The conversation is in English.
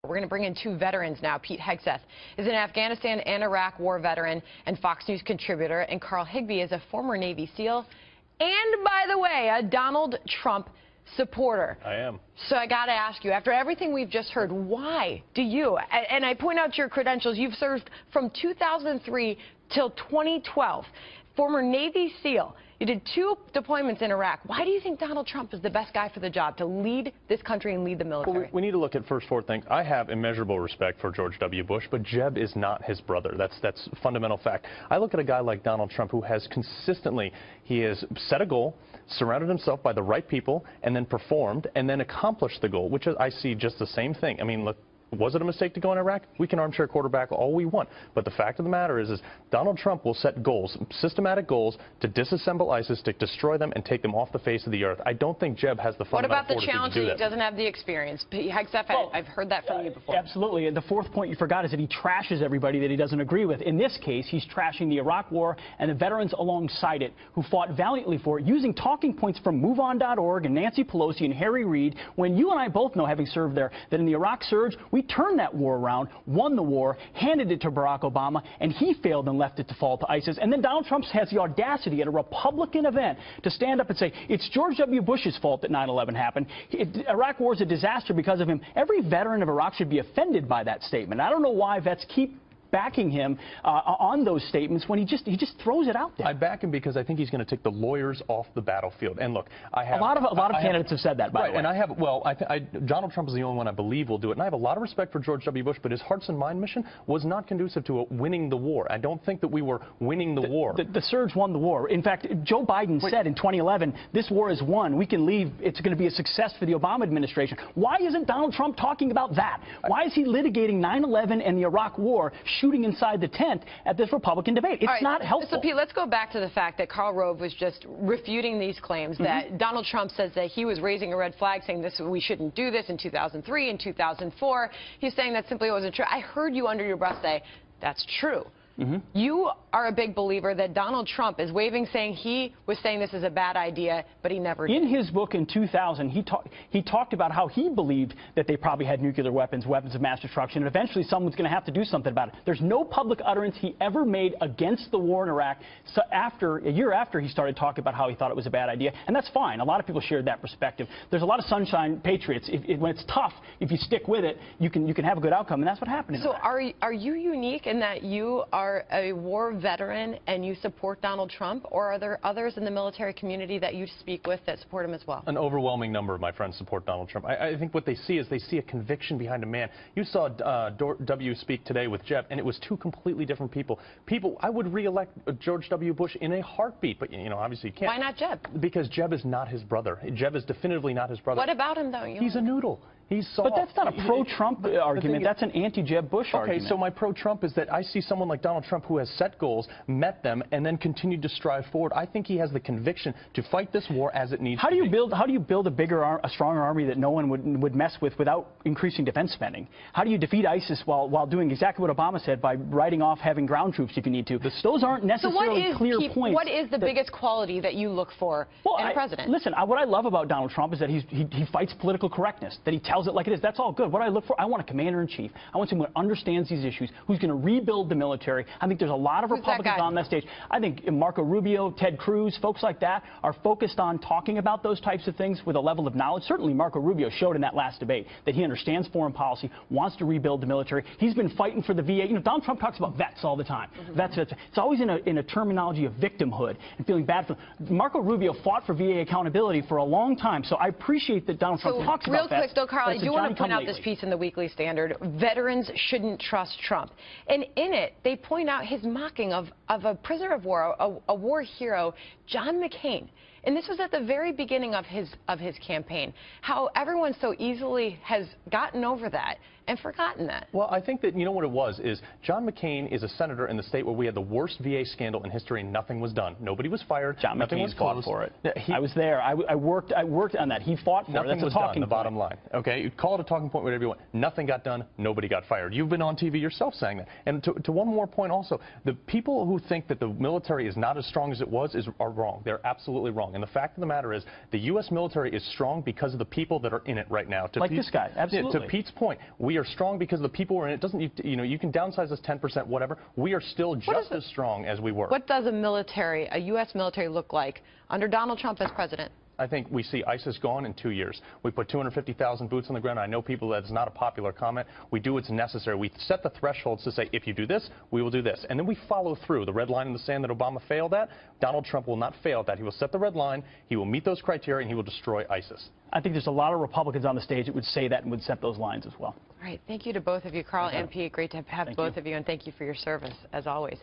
We're going to bring in two veterans now. Pete Hegseth is an Afghanistan and Iraq war veteran and Fox News contributor, and Carl Higbie is a former Navy SEAL and, by the way, a Donald Trump supporter. I am. So I got to ask you, after everything we've just heard, why do you, and I point out your credentials, you've served from 2003 till 2012, former Navy SEAL. You did 2 deployments in Iraq. Why do you think Donald Trump is the best guy for the job to lead this country and lead the military? Well, we need to look at first 4 things. I have immeasurable respect for George W. Bush, but Jeb is not his brother. That's a fundamental fact. I look at a guy like Donald Trump who has consistently, he has set a goal, surrounded himself by the right people, and then performed, and then accomplished the goal, which is, I see just the same thing. I mean, look. Was it a mistake to go in Iraq? We can armchair quarterback all we want. But the fact of the matter is Donald Trump will set goals, systematic goals, to disassemble ISIS, to destroy them, and take them off the face of the earth. I don't think Jeb has the fundamental fortitude to do that. What about the challenge? He doesn't have the experience. Hegseth, I've heard that from you before. Absolutely. And the fourth point you forgot is that he trashes everybody that he doesn't agree with. In this case, he's trashing the Iraq War and the veterans alongside it who fought valiantly for it, using talking points from MoveOn.org and Nancy Pelosi and Harry Reid, when you and I both know, having served there, that in the Iraq surge, we turned that war around, won the war, handed it to Barack Obama, and he failed and left it to fall to ISIS. And then Donald Trump has the audacity at a Republican event to stand up and say, it's George W. Bush's fault that 9/11 happened. Iraq war is a disaster because of him. Every veteran of Iraq should be offended by that statement. I don't know why vets keep backing him on those statements when he just throws it out there. I back him because I think he's going to take the lawyers off the battlefield. And look, I have a lot of candidates have said that, by the way. And I have, well, Donald Trump is the only one I believe will do it. And I have a lot of respect for George W. Bush, but his hearts and mind mission was not conducive to winning the war. I don't think that we were winning the war. The surge won the war. In fact, Joe Biden said in 2011, this war is won. We can leave. It's going to be a success for the Obama administration. Why isn't Donald Trump talking about that? Why is he litigating 9/11 and the Iraq war, shooting inside the tent at this Republican debate? It's not helpful. So, Pete, let's go back to the fact that Karl Rove was just refuting these claims that Donald Trump says that he was raising a red flag, saying we shouldn't do this in 2003 and 2004. He's saying that simply wasn't true. I heard you under your breath say that's true. You are a big believer that Donald Trump is waving, saying he was saying this is a bad idea, but he never did. In his book in 2000, he talked about how he believed that they probably had nuclear weapons, weapons of mass destruction, and eventually someone's going to have to do something about it. There's no public utterance he ever made against the war in Iraq. So a year after he started talking about how he thought it was a bad idea, and that's fine. A lot of people shared that perspective. There's a lot of sunshine patriots. When it's tough, if you stick with it, you can have a good outcome, and that's what happened in So Iraq. are you unique in that you are a war veteran and you support Donald Trump, or are there others in the military community that you speak with that support him as well? An overwhelming number of my friends support Donald Trump. I think what they see is they see a conviction behind a man. You saw W speak today with Jeb, and it was 2 completely different people. I would re-elect George W. Bush in a heartbeat, but you know, obviously you can't. Why not Jeb? Because Jeb is not his brother. Jeb is definitively not his brother. What about him, though? He's a noodle. He's soft. But that's not a pro-Trump argument. That's an anti-Jeb Bush argument. Okay, so my pro-Trump is that I see someone like Donald Trump who has set goals, met them, and then continued to strive forward. I think he has the conviction to fight this war as it needs to be. How do you build a stronger army that no one would mess with without increasing defense spending? How do you defeat ISIS while doing exactly what Obama said, by writing off having ground troops if you need to? Those aren't necessarily clear points. What is the biggest quality that you look for in a president? Listen, what I love about Donald Trump is that he fights political correctness, that he tells it like it is. That's all good. What I look for, I want a commander-in-chief. I want someone who understands these issues, who's going to rebuild the military. I think there's a lot of Republicans on that stage. I think Marco Rubio, Ted Cruz, folks like that are focused on talking about those types of things with a level of knowledge. Certainly Marco Rubio showed in that last debate that he understands foreign policy, wants to rebuild the military. He's been fighting for the VA. You know, Donald Trump talks about vets all the time. Vets. It's always in a terminology of victimhood and feeling bad for them. Marco Rubio fought for VA accountability for a long time, so I appreciate that Donald Trump talks about that. Real quick, though, Carl, I do want to point out this piece in the Weekly Standard, veterans shouldn't trust Trump. And in it, they point out his mocking of a prisoner of war, a war hero, John McCain. And this was at the very beginning of his campaign. How everyone so easily has gotten over that and forgotten that. Well, I think that, you know what it was, is John McCain is a senator in the state where we had the worst VA scandal in history and nothing was done. Nobody was fired. John McCain fought for it. I was there. I worked on that. He fought for it. Nothing was done, the bottom line. Okay, you call it a talking point, whatever you want. Nothing got done. Nobody got fired. You've been on TV yourself saying that. And to one more point also, the people who think that the military is not as strong as it was are wrong. They're absolutely wrong. strong. And the fact of the matter is the U.S. military is strong because of the people that are in it right now. Like this guy, absolutely. To Pete's point, we are strong because of the people who are in it. Doesn't, you can downsize us 10%, whatever. We are still just as strong as we were. What does a U.S. military look like under Donald Trump as president? I think we see ISIS gone in 2 years. We put 250,000 boots on the ground. I know people that is not a popular comment. We do what's necessary. We set the thresholds to say, if you do this, we will do this. And then we follow through. The red line in the sand that Obama failed at, Donald Trump will not fail at that. He will set the red line, he will meet those criteria, and he will destroy ISIS. I think there's a lot of Republicans on the stage that would say that and would set those lines as well. All right. Thank you to both of you, Carl and Pete. Great to have both of you, and thank you for your service, as always.